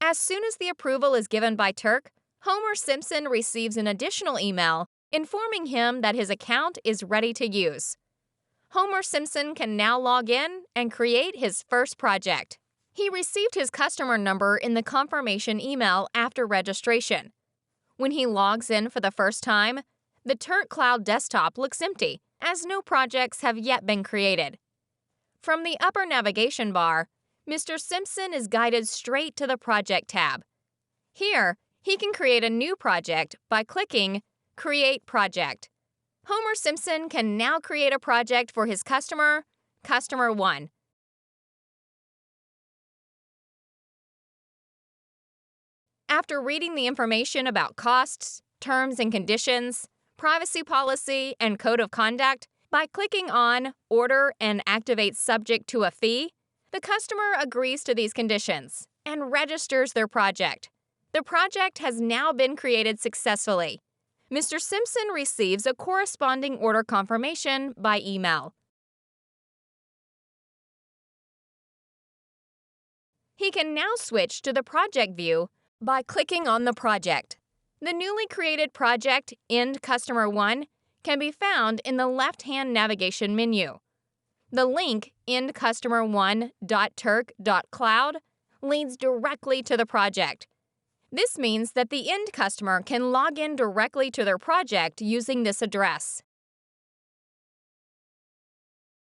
As soon as the approval is given by Turck, Homer Simpson receives an additional email informing him that his account is ready to use. Homer Simpson can now log in and create his first project. He received his customer number in the confirmation email after registration. When he logs in for the first time, the Turck Cloud desktop looks empty, as no projects have yet been created. From the upper navigation bar, Mr. Simpson is guided straight to the Project tab. Here, he can create a new project by clicking Create Project. Homer Simpson can now create a project for his customer, Customer 1. After reading the information about costs, terms and conditions, privacy policy, and code of conduct, by clicking on Order and Activate Subject to a Fee, the customer agrees to these conditions and registers their project. The project has now been created successfully. Mr. Simpson receives a corresponding order confirmation by email. He can now switch to the project view by clicking on the project. The newly created project, End Customer 1, can be found in the left-hand navigation menu. The link endcustomer1.turck.cloud leads directly to the project. This means that the end customer can log in directly to their project using this address.